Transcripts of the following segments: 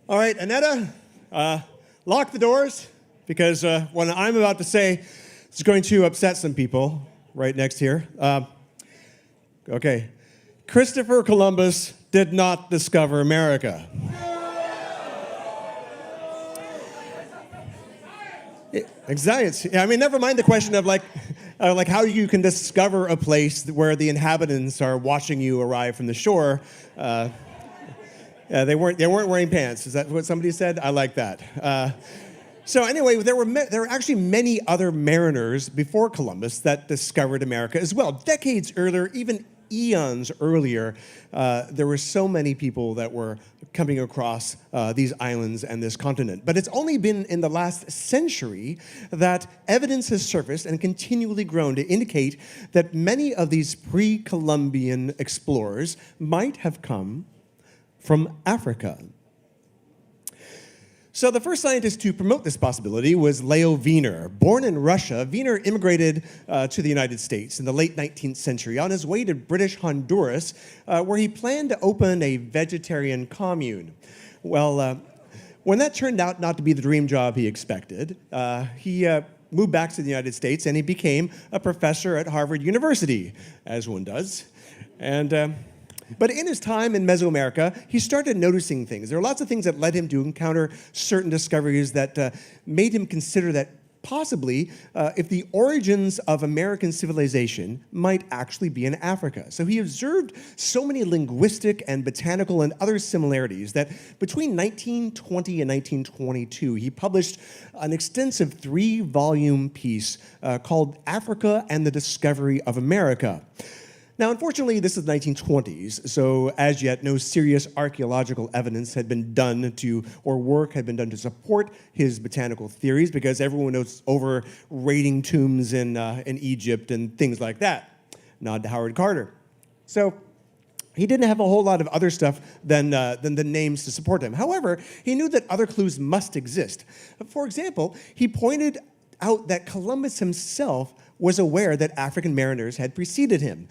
All right, Annetta, lock the doors, because what I'm about to say is going to upset some people right next here. Okay. Christopher Columbus did not discover America. Exactly. I mean, never mind the question of like how you can discover a place where the inhabitants are watching you arrive from the shore. They weren't wearing pants. Is that what somebody said? I like that. So anyway, there were actually many other mariners before Columbus that discovered America as well. Decades earlier, even eons earlier, there were so many people that were coming across these islands and this continent. But it's only been in the last century that evidence has surfaced and continually grown to indicate that many of these pre-Columbian explorers might have come from Africa. So the first scientist to promote this possibility was Leo Wiener. Born in Russia, Wiener immigrated to the United States in the late 19th century on his way to British Honduras, where he planned to open a vegetarian commune. Well, when that turned out not to be the dream job he expected, he moved back to the United States and he became a professor at Harvard University, as one does. But in his time in Mesoamerica, he started noticing things. There are lots of things that led him to encounter certain discoveries that made him consider that possibly if the origins of American civilization might actually be in Africa. So he observed so many linguistic and botanical and other similarities that between 1920 and 1922, he published an extensive 3-volume piece called Africa and the Discovery of America. Now, unfortunately, this is the 1920s, so as yet, no serious archaeological evidence had been done or work had been done to support his botanical theories, because everyone was over raiding tombs in Egypt and things like that. Nod to Howard Carter. So he didn't have a whole lot of other stuff than the names to support him. However, he knew that other clues must exist. For example, he pointed out that Columbus himself was aware that African mariners had preceded him.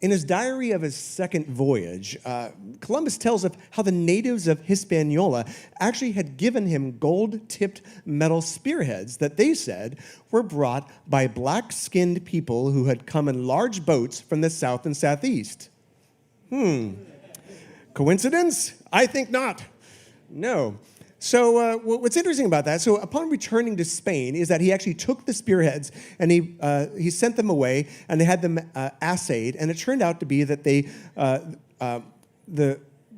In his diary of his second voyage, Columbus tells of how the natives of Hispaniola actually had given him gold-tipped metal spearheads that they said were brought by black-skinned people who had come in large boats from the south and southeast. Coincidence? I think not. No. So what's interesting about that, so upon returning to Spain, is that he actually took the spearheads and he sent them away and they had them assayed, and it turned out to be that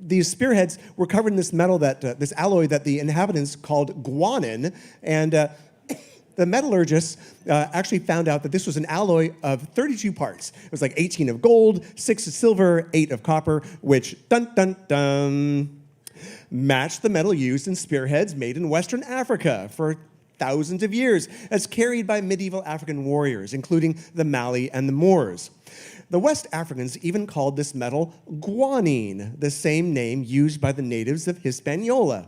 these spearheads were covered in this metal, this alloy that the inhabitants called guanin, and the metallurgists actually found out that this was an alloy of 32 parts. It was like 18 of gold, 6 of silver, 8 of copper, which, dun, dun, dun, matched the metal used in spearheads made in Western Africa for thousands of years, as carried by medieval African warriors, including the Mali and the Moors. The West Africans even called this metal guanine, the same name used by the natives of Hispaniola.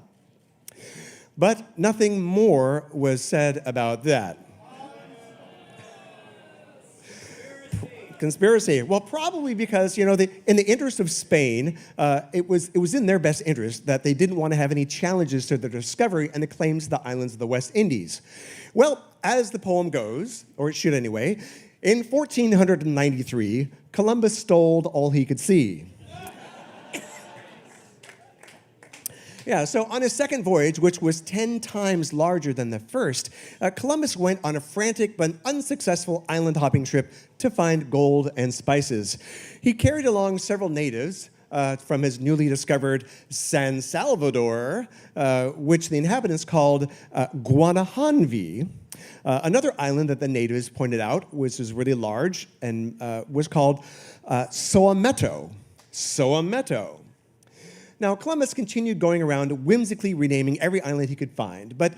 But nothing more was said about that. Conspiracy. Well, probably because, in the interest of Spain, it was in their best interest that they didn't want to have any challenges to their discovery and the claims to the islands of the West Indies. Well, as the poem goes, or it should anyway, in 1493, Columbus stole all he could see. Yeah, so on his second voyage, which was 10 times larger than the first, Columbus went on a frantic but unsuccessful island-hopping trip to find gold and spices. He carried along several natives from his newly discovered San Salvador, which the inhabitants called Guanahanvi. Another island that the natives pointed out, which was really large, and was called Soameto. Soameto. Now, Columbus continued going around whimsically renaming every island he could find. But,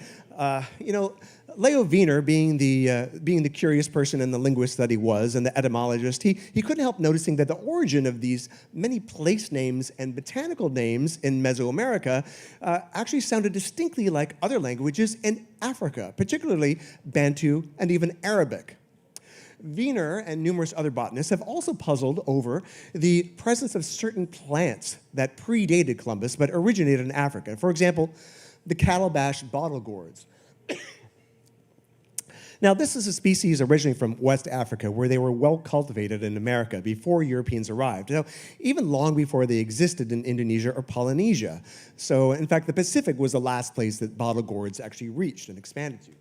Leo Wiener, being the curious person and the linguist that he was and the etymologist, he couldn't help noticing that the origin of these many place names and botanical names in Mesoamerica actually sounded distinctly like other languages in Africa, particularly Bantu and even Arabic. Wiener and numerous other botanists have also puzzled over the presence of certain plants that predated Columbus but originated in Africa. For example, the calabash bottle gourds. Now, this is a species originally from West Africa, where they were well cultivated in America before Europeans arrived. Now, even long before they existed in Indonesia or Polynesia. So, in fact, the Pacific was the last place that bottle gourds actually reached and expanded to.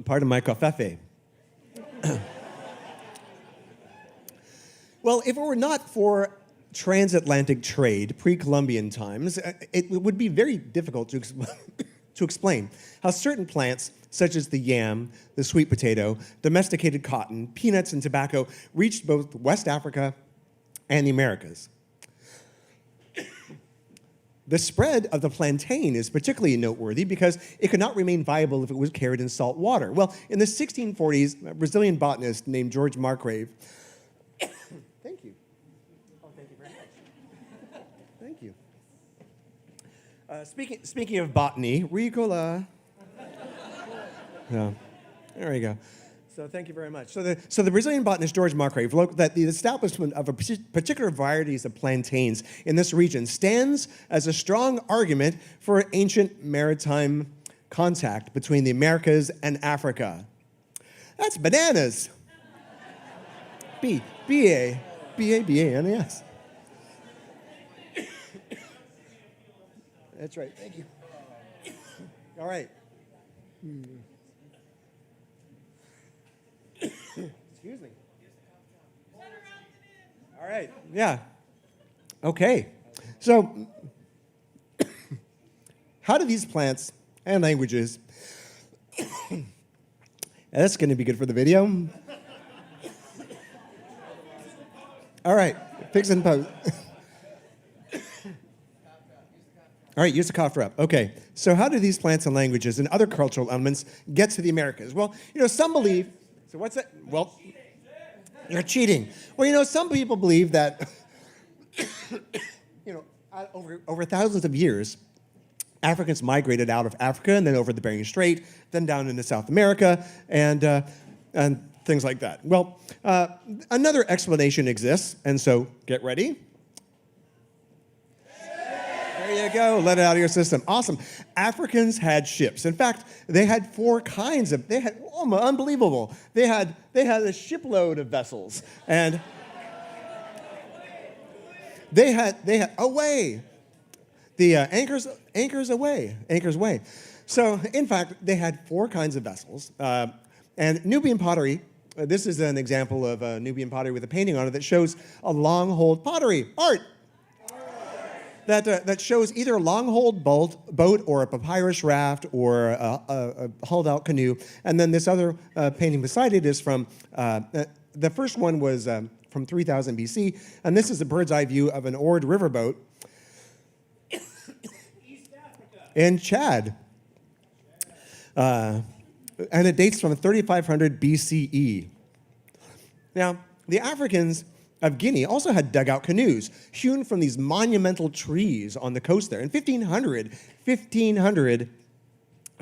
Pardon my covfefe. Well, if it were not for transatlantic trade, pre-Columbian times, it would be very difficult to explain how certain plants, such as the yam, the sweet potato, domesticated cotton, peanuts, and tobacco, reached both West Africa and the Americas. The spread of the plantain is particularly noteworthy because it could not remain viable if it was carried in salt water. Well, in the 1640s, a Brazilian botanist named George Marcgrave. Thank you. Thank you. Speaking of botany, Ricola. Yeah, there we go. So thank you very much. So the Brazilian botanist George Marcgrave wrote that the establishment of a particular varieties of plantains in this region stands as a strong argument for ancient maritime contact between the Americas and Africa. That's bananas. B-A-B-A-N-A-S. That's right. Thank you. All right. Excuse me. All right. Yeah. Okay. So, how do these plants and languages? That's going to be good for the video. All right. Fix and pose. All right, use the cough drop. Okay, so how do these plants and languages and other cultural elements get to the Americas? Well, some believe, so what's that? Well, you're cheating. Well, some people believe that, over thousands of years, Africans migrated out of Africa and then over the Bering Strait, then down into South America, and things like that. Well, another explanation exists, and so get ready. There you go. Let it out of your system. Awesome. Africans had ships. In fact, they had four kinds of. They had unbelievable. They had a shipload of vessels, and they had away. The anchors way. So in fact, they had four kinds of vessels, and Nubian pottery. This is an example of Nubian pottery with a painting on it that shows a long-hold pottery art. That shows either a long-hold boat or a papyrus raft or a hulled-out canoe. And then this other painting beside it is from, the first one was from 3000 BC, and this is a bird's-eye view of an oared riverboat in Chad. And it dates from 3500 BCE. Now, the Africans of Guinea also had dugout canoes hewn from these monumental trees on the coast there. In 1500,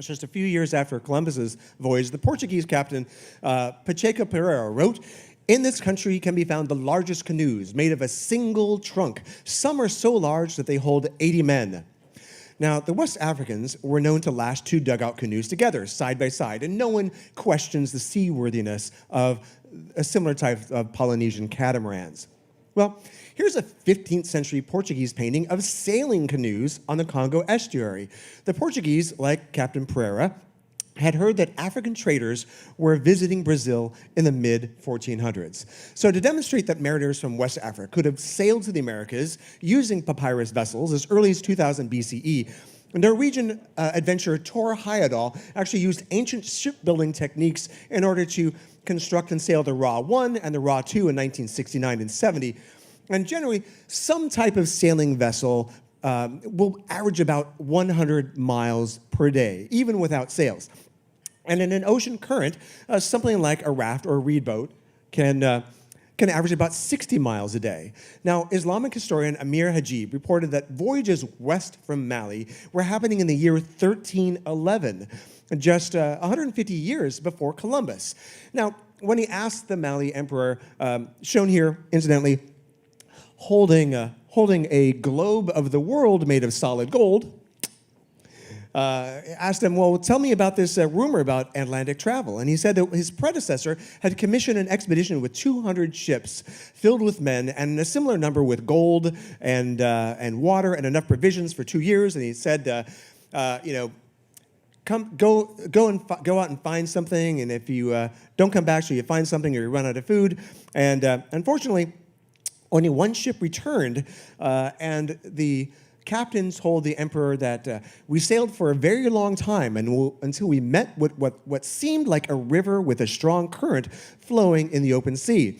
just a few years after Columbus's voyage, the Portuguese captain Pacheco Pereira wrote, "In this country can be found the largest canoes made of a single trunk. Some are so large that they hold 80 men." Now, the West Africans were known to lash two dugout canoes together, side by side, and no one questions the seaworthiness of a similar type of Polynesian catamarans. Well, here's a 15th century Portuguese painting of sailing canoes on the Congo estuary. The Portuguese, like Captain Pereira, had heard that African traders were visiting Brazil in the mid-1400s. So to demonstrate that mariners from West Africa could have sailed to the Americas using papyrus vessels as early as 2000 BCE, Norwegian adventurer Tor Heyerdahl actually used ancient shipbuilding techniques in order to construct and sail the Ra 1 and the Ra 2 in 1969 and 70. And generally, some type of sailing vessel will average about 100 miles per day, even without sails. And in an ocean current, something like a raft or a reed boat can can average about 60 miles a day. Now, Islamic historian Amir Hajib reported that voyages west from Mali were happening in the year 1311, just 150 years before Columbus. Now, when he asked the Mali emperor, shown here, incidentally, holding a globe of the world made of solid gold, asked him, well, tell me about this rumor about Atlantic travel. And he said that his predecessor had commissioned an expedition with 200 ships filled with men and a similar number with gold and water and enough provisions for 2 years. And he said, go out and find something. And if you don't come back, so you find something or you run out of food. And unfortunately, only one ship returned, and the captain told the emperor that we sailed for a very long time until we met what seemed like a river with a strong current flowing in the open sea.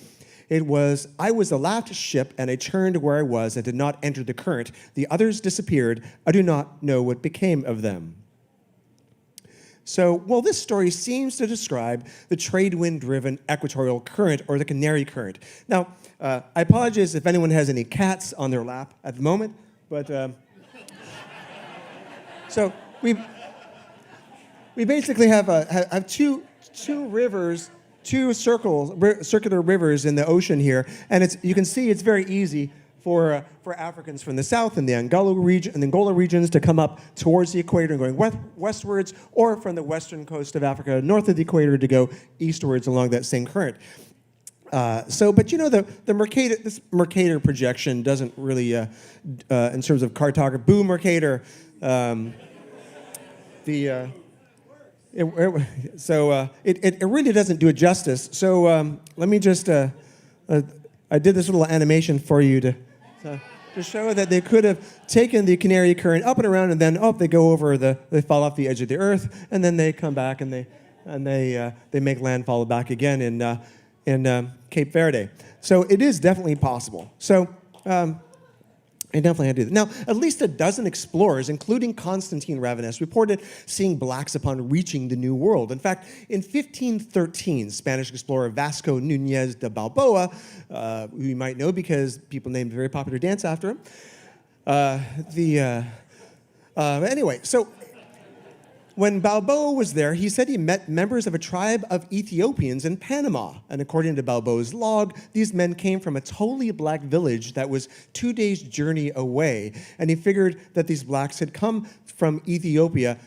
I was the last ship, and I turned where I was and did not enter the current. The others disappeared. I do not know what became of them. So, well, this story seems to describe the trade wind-driven equatorial current, or the Canary Current. Now, I apologize if anyone has any cats on their lap at the moment, but so we basically have two rivers, two circular rivers in the ocean here, and you can see it's very easy for Africans from the south and the Angola regions to come up towards the equator and going westwards, or from the western coast of Africa north of the equator to go eastwards along that same current. But you know, this Mercator projection doesn't really, in terms of cartography, boo Mercator. It really doesn't do it justice. So let me just, I did this little animation for you to show that they could have taken the Canary Current up and around, and then they go over they fall off the edge of the earth, and then they come back and they make landfall back again in Cape Verde. So it is definitely possible. So I definitely had to do that. Now, at least a dozen explorers, including Constantine Ravenous, reported seeing blacks upon reaching the New World. In fact, in 1513, Spanish explorer Vasco Núñez de Balboa, who you might know because people named a very popular dance after him. Anyway, so when Balboa was there, he said he met members of a tribe of Ethiopians in Panama. And according to Balboa's log, these men came from a totally black village that was 2 days' journey away. And he figured that these blacks had come from Ethiopia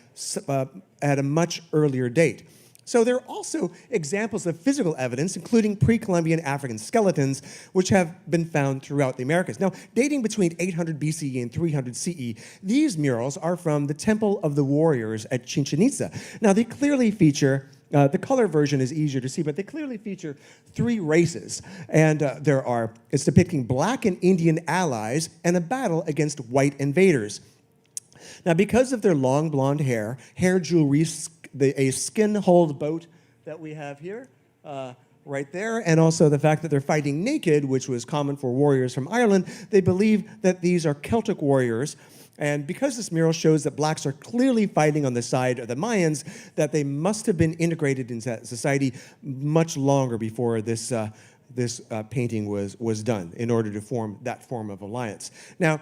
at a much earlier date. So there are also examples of physical evidence, including pre-Columbian African skeletons, which have been found throughout the Americas. Now, dating between 800 BCE and 300 CE, these murals are from the Temple of the Warriors at Chichen Itza. Now, they clearly feature, the color version is easier to see, but they clearly feature 3 races. And it's depicting black and Indian allies and a battle against white invaders. Now, because of their long blonde hair jewelry, a skin-hulled boat that we have here, right there, and also the fact that they're fighting naked, which was common for warriors from Ireland, they believe that these are Celtic warriors. And because this mural shows that blacks are clearly fighting on the side of the Mayans, that they must have been integrated into society much longer before this painting was done in order to form that form of alliance. Now,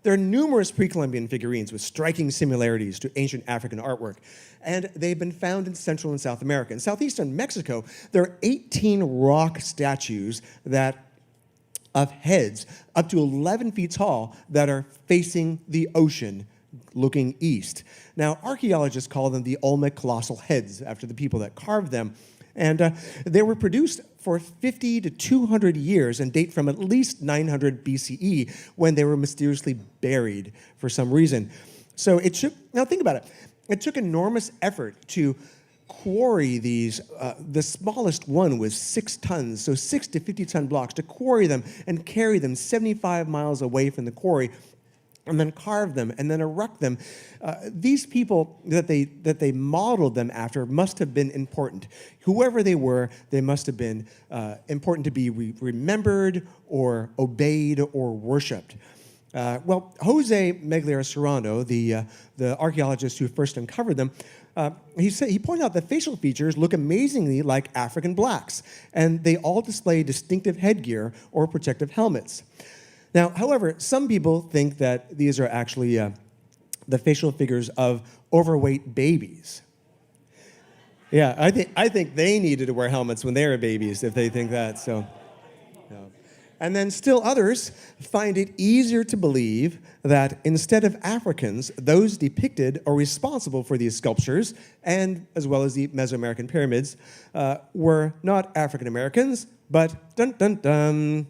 there are numerous pre-Columbian figurines with striking similarities to ancient African artwork, and they've been found in Central and South America. In southeastern Mexico, there are 18 rock statues of heads up to 11 feet tall that are facing the ocean, looking east. Now, archaeologists call them the Olmec colossal heads, after the people that carved them. And they were produced for 50 to 200 years and date from at least 900 BCE, when they were mysteriously buried for some reason. So now think about it. It took enormous effort to quarry these. The smallest one was 6 tons, so 6 to 50-ton blocks, to quarry them and carry them 75 miles away from the quarry, and then carve them, and then erect them. These people that they modeled them after must have been important. Whoever they were, they must have been important to be remembered or obeyed or worshipped. Well, Jose Megliar Serrano, the archaeologist who first uncovered them, He pointed out that facial features look amazingly like African blacks, and they all display distinctive headgear or protective helmets. Now, however, some people think that these are actually the facial figures of overweight babies. Yeah, I think they needed to wear helmets when they were babies if they think that. So. And then still others find it easier to believe that instead of Africans, those depicted or responsible for these sculptures, and as well as the Mesoamerican pyramids, were not African Americans, but dun dun dun.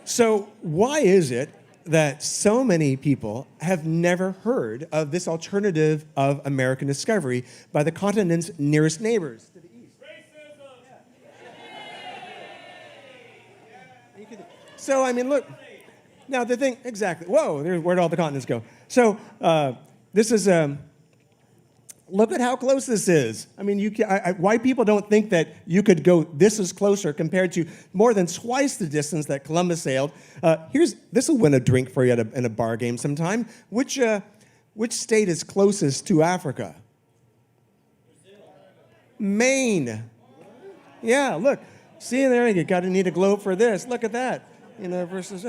So why is it that so many people have never heard of this alternative of American discovery by the continent's nearest neighbors? So, I mean, look, now the thing, exactly, whoa, where'd all the continents go? So, this is, look at how close this is. I mean, white people don't think that you could go, this is closer compared to more than twice the distance that Columbus sailed. This will win a drink for you in a bar game sometime. Which state is closest to Africa? Maine. Yeah, look, see there, you need a globe for this. Look at that. Versus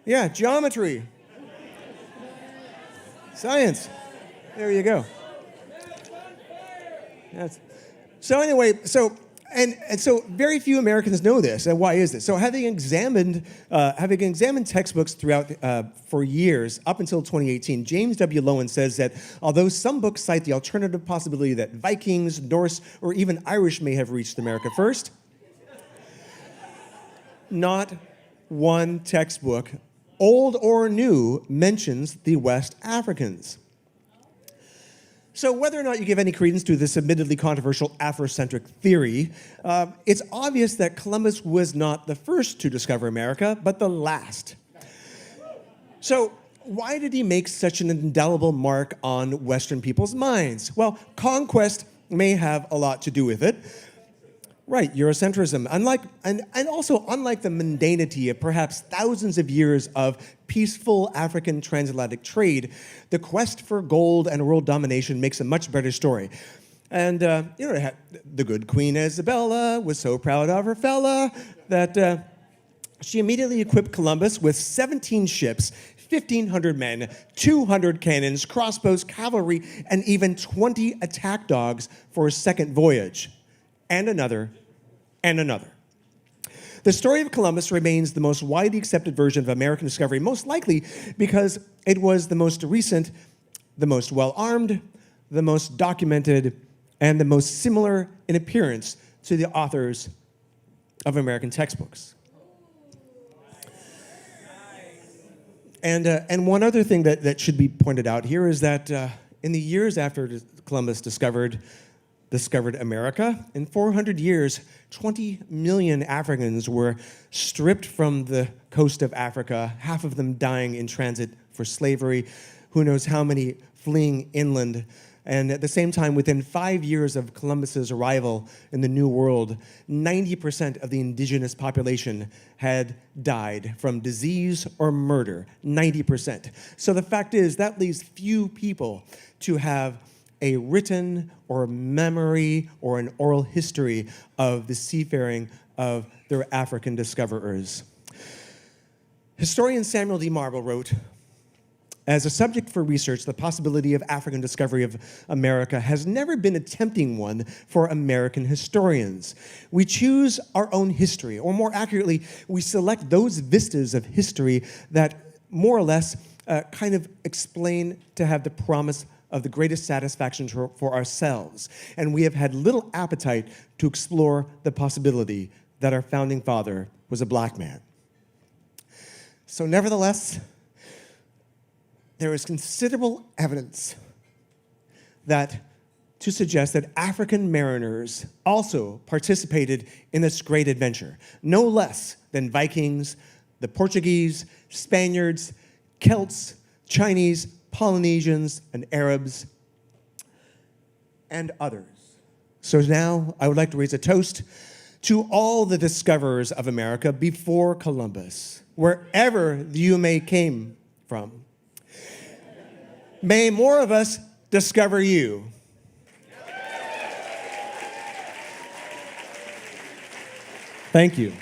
yeah, geometry, science. There you go. So anyway, so very few Americans know this. And why is this? So having examined textbooks throughout for years up until 2018, James W. Lowen says that although some books cite the alternative possibility that Vikings, Norse, or even Irish may have reached America first, not one textbook, old or new, mentions the West Africans. So whether or not you give any credence to this admittedly controversial Afrocentric theory, it's obvious that Columbus was not the first to discover America, but the last. So why did he make such an indelible mark on Western people's minds? Well, conquest may have a lot to do with it. Right, Eurocentrism. And also unlike the mundanity of perhaps thousands of years of peaceful African transatlantic trade, the quest for gold and world domination makes a much better story. And, the good Queen Isabella was so proud of her fella that she immediately equipped Columbus with 17 ships, 1,500 men, 200 cannons, crossbows, cavalry, and even 20 attack dogs for a second voyage. And another, and another. The story of Columbus remains the most widely accepted version of American discovery, most likely because it was the most recent, the most well-armed, the most documented, and the most similar in appearance to the authors of American textbooks. And one other thing that should be pointed out here is that in the years after Columbus discovered America, in 400 years, 20 million Africans were stripped from the coast of Africa, half of them dying in transit for slavery, who knows how many fleeing inland. And at the same time, within 5 years of Columbus's arrival in the New World, 90% of the indigenous population had died from disease or murder, 90%. So the fact is, that leaves few people to have a written or memory or an oral history of the seafaring of their African discoverers. Historian Samuel D. Marble wrote, as a subject for research, the possibility of African discovery of America has never been a tempting one for American historians. We choose our own history, or more accurately, we select those vistas of history that more or less kind of explain to have the promise of the greatest satisfaction for ourselves. And we have had little appetite to explore the possibility that our founding father was a black man. So nevertheless, there is considerable evidence to suggest that African mariners also participated in this great adventure, no less than Vikings, the Portuguese, Spaniards, Celts, Chinese, Polynesians, and Arabs, and others. So now I would like to raise a toast to all the discoverers of America before Columbus, wherever you may came from. May more of us discover you. Thank you.